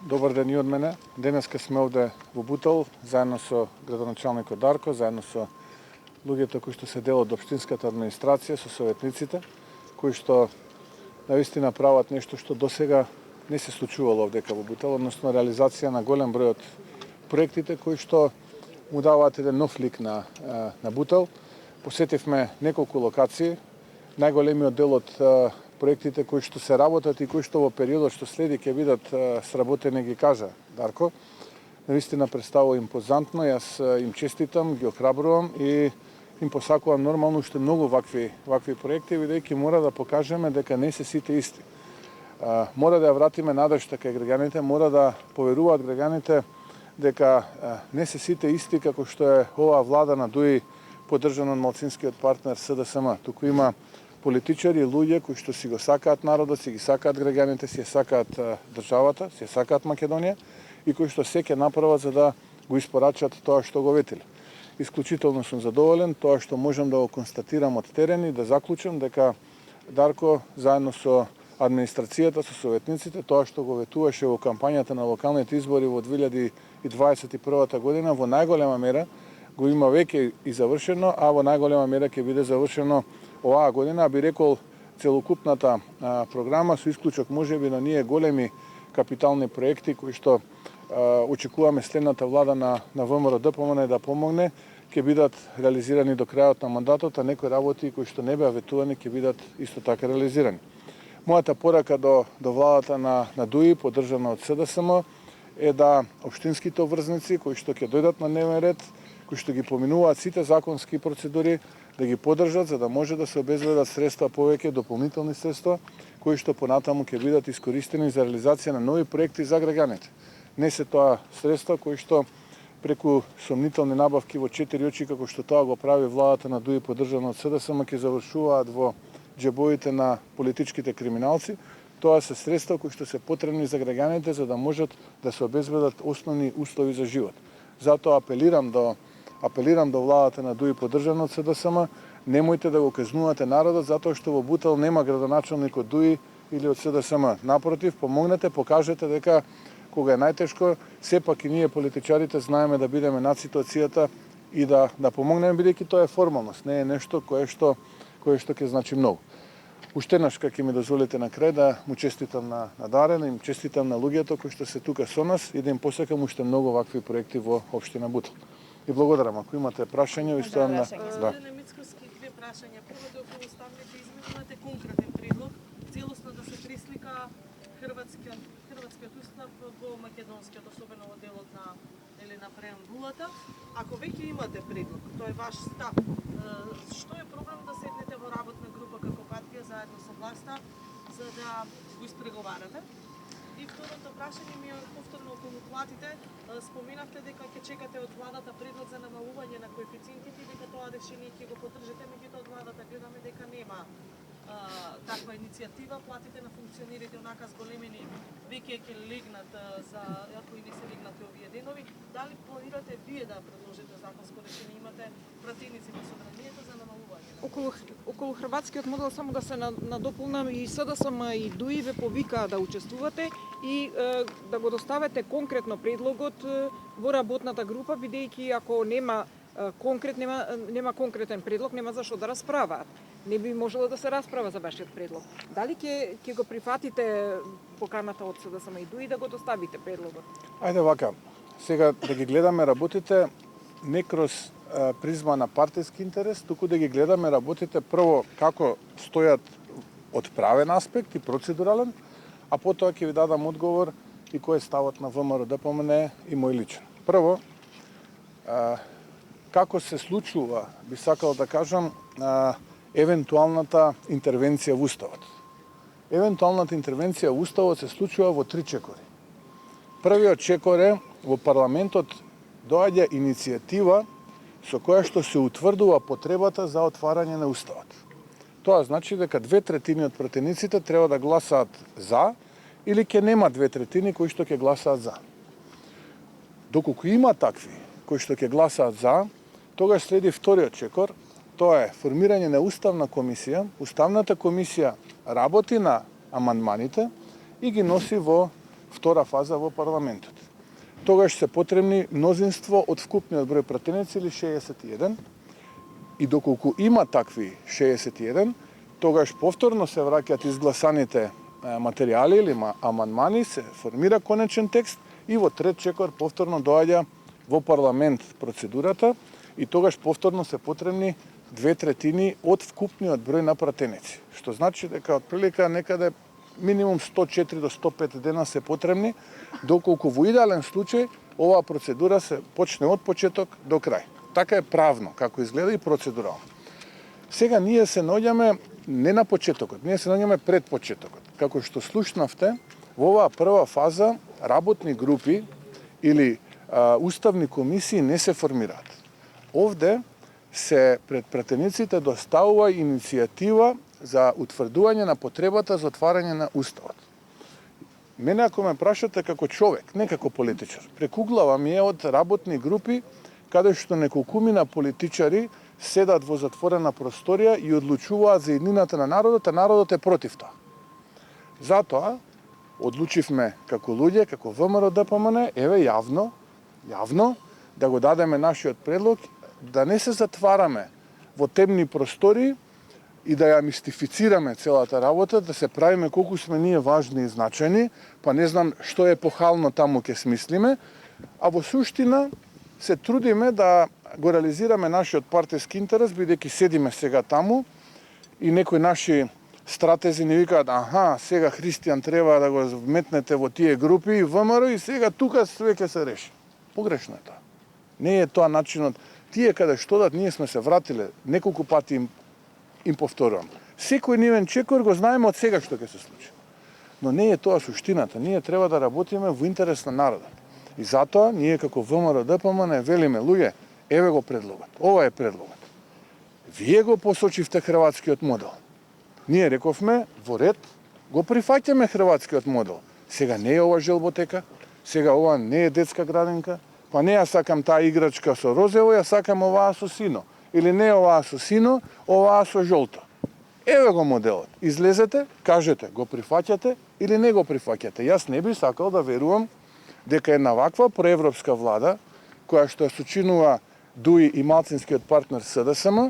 Добар ден и од мене. Денеска сме овде во Бутел, заедно со градоначалникот Дарко, заедно со луѓето кои што се дел од општинската администрација, со советниците, кои што наистина прават нешто што досега не се случувало овдека во Бутел, односно реализација на голем број од проектите кои што му даваат еден нов лик на Бутел. Посетивме неколку локации, најголемиот дел од проектите кои што се работат и кои што во периодот што следи ќе бидат сработени, ги кажа Дарко. Наистина представува импозантно, јас им честитам, ги охрабрувам и им посакувам нормално уште многу вакви проекти, бидејќи мора да покажеме дека не се сите исти. Мора да ја вратиме надежта кај граѓаните, мора да поверуваат граѓаните дека не се сите исти како што е оваа влада на Дуи поддржана од малцинскиот партнер СДСМ. Туку има политичари и луѓе кои што си го сакаат народот, си ги сакаат граѓаните, си ја сакаат државата, си ја сакаат Македонија и кои што се ќе направат за да го испорачат тоа што го ветиле. Исклучително сум задоволен тоа што можам да го констатирам од терен и да заклучам дека Дарко заедно со администрацијата, со советниците, тоа што го ветуваше во кампањата на локалните избори во 2021 година во најголема мера го има веќе и завршено, а во најголема мера ќе биде завршено оваа година, би рекол целокупната програма со исклучок можеби на ние големи капитални проекти кои што очекуваме следната влада на ВМРО ДПМН да помогне, ќе бидат реализирани до крајот на мандатот, а некои работи кои што не беа ветувани ќе бидат исто така реализирани. Мојата порака до владата на Дуи, поддржана од СДСМ, е да општинските обврзници кои што ќе дојдат на дневен ред, кои што ги поминуваат сите законски процедури, да ги поддржат за да може да се обезбедат средства повеќе, дополнителни средства, кои што понатаму ќе бидат искористени за реализација на нови проекти за граѓаните. Не се тоа средства кои што преку сомнителни набавки во 4 очи, како што тоа го прави владата на Дуи поддржана од СДСМ, ќе завршуваат во џебовите на политичките криминалци. Тоа се средства кои што се потребни за граѓаните за да можат да се обезбедат основни услови за живот. Затоа апелирам до владата на Дуи поддржана од СДСМ, немојте да го казнувате народот затоа што во Бутел нема градоначалник од Дуи или од СДСМ. Напротив, помогнете, покажете дека кога е најтешко, сепак и ние политичарите знаеме да бидеме над ситуацијата и да помогнеме, бидејќи тоа е формалност, не е нешто кое што ќе значи многу. Уште еднаш, ќе ми дозволите на крај да му честитам на Дарен, им честитам на луѓето кои што се тука со нас и да им посакам уште многу вакви проекти во општина Бутел. И благодарам, ако имате прашања, ви стојам на... Господине Мицковски, две прашања. Прво да околу уставните измени имате конкретен предлог, целосно да се преслика хрватскиот устав во македонскиот, особено во делот на преамбулата. Ако веќе имате предлог, тоа е ваш став, што е проблем да седнете во работна група како партија заедно со власта за да го испреговарате? И второто прашање ми е повторно околу платите. Споменавте дека ќе чекате од владата предлог за намалување на коефициентите и дека тоа решение ќе го поддржите, меѓутоа од владата гледаме дека нема таква иницијатива. Платите на функционерите онака зголемени веќе ќе легнат за ако и не се легнати овие денови. Дали планирате вие да предложите законско решение, имате пратеници во собранието за намалување? Околу хрватскиот модел само да се надополнам, и СДСМ и Дуи ве повикаа да учествувате и да го доставите конкретно предлогот во работната група, бидејќи ако нема конкретен предлог, нема зашо да расправаат. Не би можело да се расправа за вашиот предлог. Дали ќе го прифатите поканата од СДСМ и Дуи да го доставите предлогот? Ајде вака, сега да ги гледаме работите не кроз призма на партиски интерес, туку да ги гледаме работите прво како стојат од правен аспект и процедурален, а потоа ќе ви дадам одговор и кој е ставот на ВМРО ДПМН и мој лично. Прво, како се случува, би сакал да кажам, евентуалната интервенција во Уставот. Евентуалната интервенција во Уставот се случува во 3 чекори. Првиот чекор е во парламентот доаѓа иницијатива со која што се утврдува потребата за отварање на Уставот. Тоа значи дека 2/3 од пратениците треба да гласаат за или ќе нема 2/3 кои што ќе гласаат за. Доколку има такви кои што ќе гласаат за, тогаш следи вториот чекор, тоа е формирање на уставна комисија. Уставната комисија работи на амандманите и ги носи во втора фаза во парламентот. Тогаш се потребни мнозинство од вкупниот број пратеници или 61, и доколку има такви 61, тогаш повторно се враќаат изгласаните материјали или амандмани, се формира конечен текст и во трет чекор повторно доаѓа во парламент процедурата и тогаш повторно се потребни 2/3 од вкупниот број на пратеници. Што значи дека отприлика некаде минимум 104 до 105 дена се потребни, доколку во идеален случај оваа процедура се почне од почеток до крај. Така е правно, како изгледа и процедурално. Сега ние се наоѓаме не на почетокот, ние се наоѓаме пред почетокот. Како што слушнавте, во оваа прва фаза работни групи или уставни комисии не се формираат. Овде се пред пратениците доставува иницијатива за утврдување на потребата за отварање на уставот. Мене ако ме прашате како човек, не како политичар, прекуглава ми е од работни групи каде што неколкумина политичари седат во затворена просторија и одлучуваат за еднината на народот, а народот е против тоа. Затоа одлучивме како луѓе, како ВМРО ДПМН, еве јавно да го дадеме нашиот предлог, да не се затвараме во темни простори и да ја мистифицираме целата работа, да се правиме колку сме ние важни и значајни, па не знам што е епохално таму ќе смислиме, а во суштина се трудиме да го реализираме нашиот партиски интерес, бидејќи седиме сега таму и некои наши стратези ни викаат, сега Христијан треба да го вметнете во тие групи и ВМРО и сега тука све ќе се реши. Погрешно е тоа. Не е тоа начинот. Тие каде што дат, ние сме се вратиле, неколку пати им повторувам. Секој нивен чекор го знаеме од сега што ќе се случи. Но не е тоа суштината. Ние треба да работиме во интерес на народот. И затоа ние како ВМРО ДПМН велиме, луѓе, еве го предлогот. Ова е предлогот. Вие го посочивте хрватскиот модел. Ние рековме во ред го прифаќаме хрватскиот модел. Сега не е ова желботека, сега ова не е детска градинка, па не ја сакам таа играчка со розево, ја сакам оваа со сино. Или не оваа со сино, оваа со жолто. Еве го моделот. Излезете, кажете, го прифаќате или не го прифаќате. Јас не би сакал да верувам дека една ваква проевропска влада, која што ја сочинува ДУИ и малцинскиот партнер СДСМ,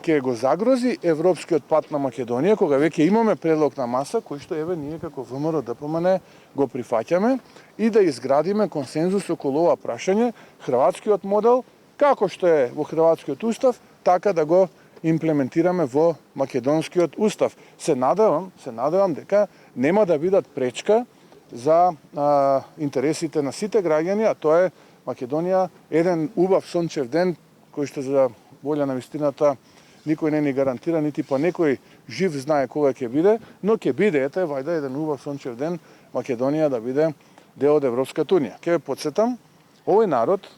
ќе го загрози европскиот пат на Македонија, кога веќе имаме предлог на маса, кој што еве ние како ВМРО ДПМН го прифаќаме и да изградиме консензус околу ова прашање, хрватскиот модел, како што е во хрватскиот устав, така да го имплементираме во македонскиот устав. Се надевам дека нема да бидат пречка за интересите на сите граѓани, а тоа е Македонија еден убав сончев ден, кој што за волја на вистината никој не ни гарантира, нити па некој жив знае кога ќе биде, но ќе биде, вајда еден убав сончев ден Македонија да биде дел од Европската унија. Ќе ве потсетам, овој народ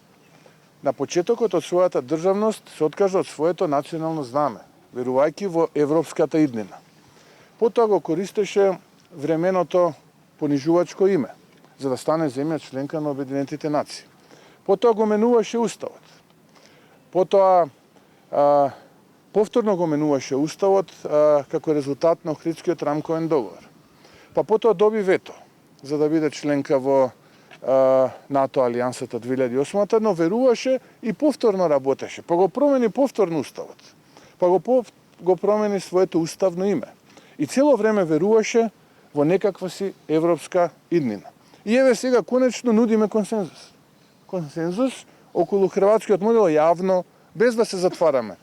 на почетокот од својата државност се откажа од своето национално знаме, верувајќи во европската иднина. Потоа го користеше временото понижувачко име, за да стане земја членка на Обединетите нации. Потоа го менуваше уставот. Потоа повторно го менуваше уставот како резултат на Охридскиот рамковен договор. Па потоа доби вето за да биде членка во НАТО алијансата 2008-та, но веруваше и повторно работеше. Па го промени повторно уставот. Па го промени своето уставно име. И цело време веруваше во некаква си европска иднина. И еве сега конечно нудиме консензус. Консензус околу хрватскиот модел јавно, без да се затвараме,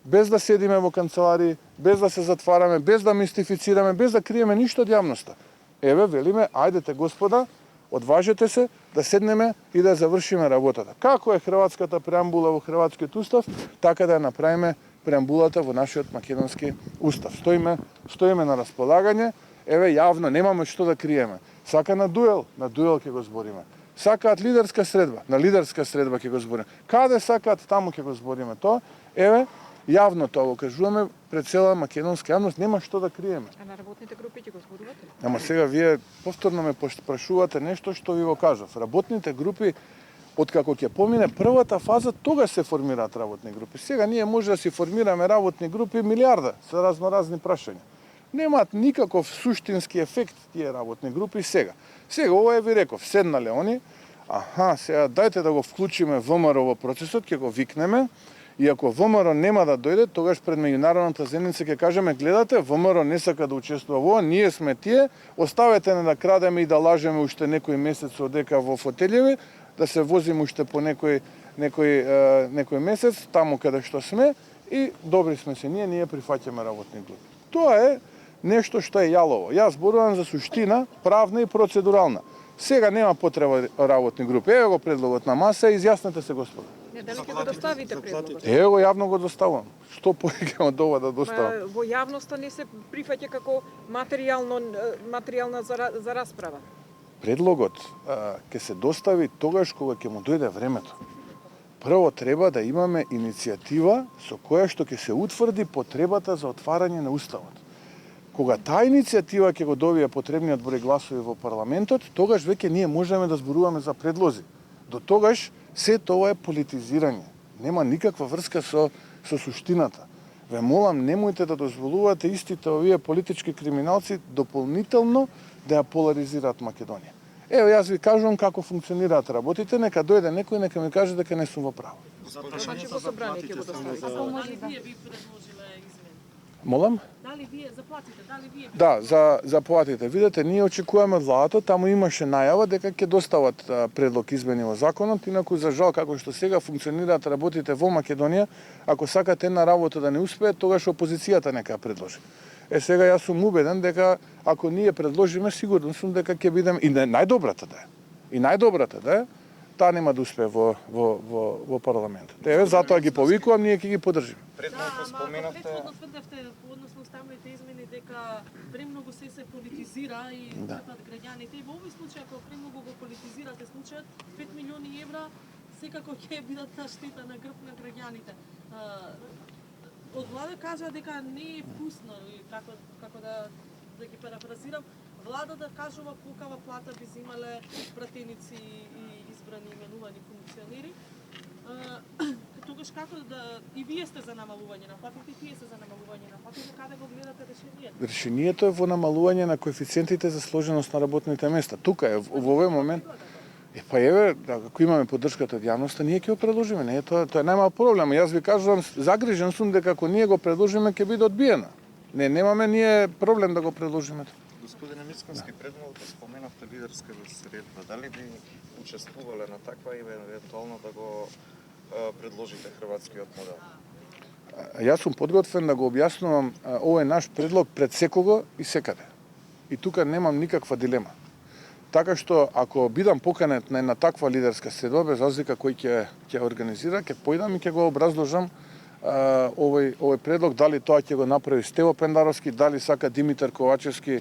без да седиме во канцелари, без да се затвараме, без да мистифицираме, без да криеме ништо од јавноста. Еве велиме, ајдете господа, одважете се да седнеме и да завршиме работата. Како е хрватската преамбула во хрватскиот устав, така да ја направиме преамбулата во нашиот македонски устав. Стоиме на располагање, еве јавно, немаме што да криеме. Сака на дуел ќе го збориме. Сакаат лидерска средба, на лидерска средба ќе го збориме. Каде сакаат, таму ќе го збориме тоа. Еве, јавно тоа го кажуваме пред цела македонска јавност, нема што да криеме. А на работните групи ќе го зборувате? Ама сега вие повторно ме прашувате нешто што ви го кажав. Работните групи, откако ќе помине првата фаза, тога се формираат работни групи. Сега ние може да си формираме работни групи милиарда со разноразни прашања. Немаат никаков суштински ефект тие работни групи сега. Сега ова ви реков, седнале они, сега дајте да го вклучиме ВМРО во процесот, ќе го викнеме, и ако ВМРО нема да дојде, тогаш пред меѓународната заедница ќе кажеме, гледате, ВМРО не сака да учествува во ова, ние сме тие, оставете не да крадеме и да лажеме уште некој месец одека во фотелјеви, да се возиме уште по некој месец, таму каде што сме, и добри сме се ние прифаќаме работни групи. Тоа е нешто што е јалово. Јас зборувам за суштина, правна и процедурална. Сега нема потреба работни групи. Ево го предлогот на маса, изјаснете се, господа. Не, дали ќе го доставите предлогот? Ево го јавно го доставувам. Што повеќе од ова да доставам? Во јавноста не се прифаќа како материјална за расправа. Предлогот ќе се достави тогаш кога ќе му дојде времето. Прво треба да имаме иницијатива со која што ќе се утврди потребата за отварање на уставот. Кога таа иницијатива ќе го добие потребниот број гласови во парламентот, тогаш веќе ние можеме да зборуваме за предлози. До тогаш се тоа е политизирање. Нема никаква врска со суштината. Ве молам, немојте да дозволувате истите овие политички криминалци дополнително да ја поларизираат Македонија. Ево, јас ви кажувам како функционираат работите, нека дојде некој, нека ми каже дека не сум во право. Значи во собрание ќе го доставите. Дали вие би предложиле измени? Молам? Дали вие заплатите? Дали вие би... Да, за платите. Видете, ние очекуваме од владата, таму имаше најава дека ќе достават предлог измени во законот, инаку за жал како што сега функционираат работите во Македонија, ако сакате една работа да не успее, тогаш опозицијата нека ја предложи. Сега јас сум убеден дека ако ние предложиме, сигурно сум дека ќе бидем и најдобрата да е. И најдобрата да е, таа нема да успее во парламентот. Еве затоа ги повикувам, ние ќе ги поддржиме. Предходно тврдевте, односно останалите измени дека премногу се политизира и трпат граѓаните. И во овој случај, ако премногу го политизирате случајот, 5 милиони евра секако ќе бидат на штета на грб на граѓаните. Од влада кажа дека не е вкусно, како да ги парафразирам, влада да кажува колкава плата би земале пратеници и избрани именувани функционери. Тогаш како да и вие сте за намалување на платите, и тие се за намалување на платите, каде го гледате решението? Решението е во намалување на коефициентите за сложеност на работните места. Тука е во овој момент. Па еве, ако имаме поддршката од јавноста, ние ќе го предложиме. Не, тоа нема проблем. Јас ви кажувам, загрижен сум дека ако ние го предложиме ќе биде одбиена. Немаме ние проблем да го предложиме. Господине Мицконски, предмалку споменавте лидерска средба. Дали би учествувале на таква и евентуално да го предложите хрватскиот модел? Јас сум подготвен да го објаснувам овој наш предлог пред секого и секаде. И тука немам никаква дилема. Така што ако бидам поканет на една таква лидерска средба, без разлика кој ќе организира, ќе појдам и ќе го образложам овој предлог, дали тоа ќе го направи Стево Пендаровски, дали сака Димитар Ковачевски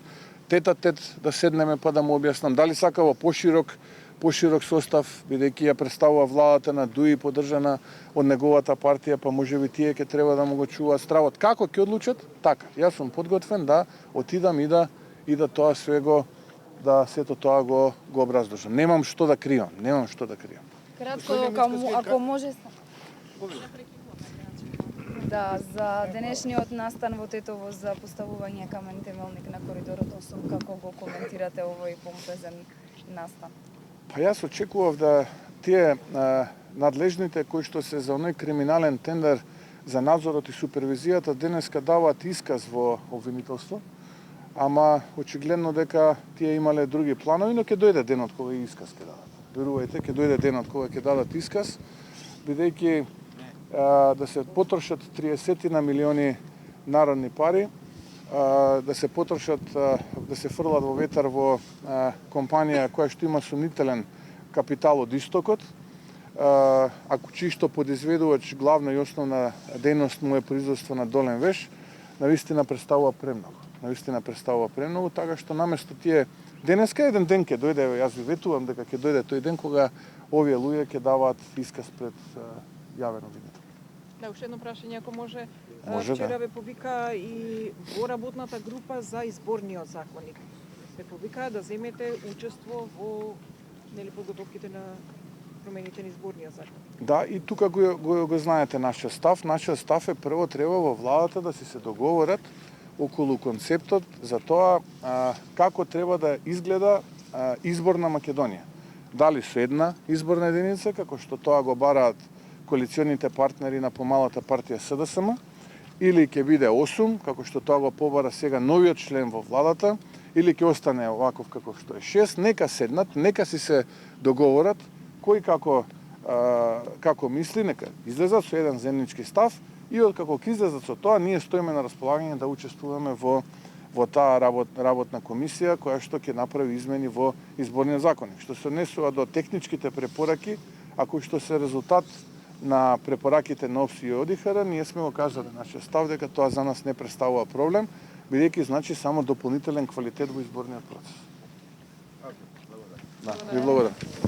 тет-а-тет да седнеме па да му објаснам, дали сака во поширок состав, бидејќи ја представува владата на ДУИ поддржана од неговата партија, па можеби тие ќе треба да му го чуваат стравот. Како ќе одлучат? Така. Јас сум подготвен да отидам и да тоа свего да сето тоа го образложам. Немам што да кријам. Кратко, ако може... Да, за денешниот настан во Тетово за поставување камен темелник на коридорот 8, како го коментирате овој помпезен настан? Па јас очекував да тие надлежните кои што се за оној криминален тендер за надзорот и супервизијата денеска даваат исказ во обвинителство, ама очигледно дека тие имале други планови, но ќе дојде денот кога и исказ ќе дадат. Верувајте, ќе дојде денот кога ќе дадат исказ, бидејќи да се потрошат 30 на милиони народни пари, да се потрошат, да се фрлат во ветар во компанија која што има сумнителен капитал од истокот, ако чисто подизведувач главна и основна дејност му е производство на долен веш, навистина представува премногу, така што наместо тие денеска еден ден ќе дојде, јас ви ветувам дека ќе дојде тој ден кога овие луѓе ќе даваат исказ пред јавен обвинител. Да, уште едно прашање, ако може. да. Вчера ве повика и во работната група за изборниот законник. Ве повика да земете учество во подготовките на промените на изборниот закон. Да, и тука го знаете нашиот став. Нашиот став е прво треба во владата да се договорат околу концептот за тоа како треба да изгледа избор на Македонија. Дали со една изборна единица, како што тоа го бараат коалиционите партнери на помалата партија СДСМ, или ќе биде 8, како што тоа го побара сега новиот член во владата, или ќе остане оваков како што е 6, нека седнат, нека си се договорат кој како мисли, нека излезат со еден земнички став и откако ќе излезат со тоа, ние стоиме на располагање да учествуваме во таа работна комисија која што ќе направи измени во изборниот законник. Што се однесува до техничките препораки, а кои што се резултат на препораките на ОПСИ и ОДИХР, ние сме го кажале нашиот став дека тоа за нас не представува проблем, бидејќи значи само дополнителен квалитет во изборниот процес. Да, ви благодарам.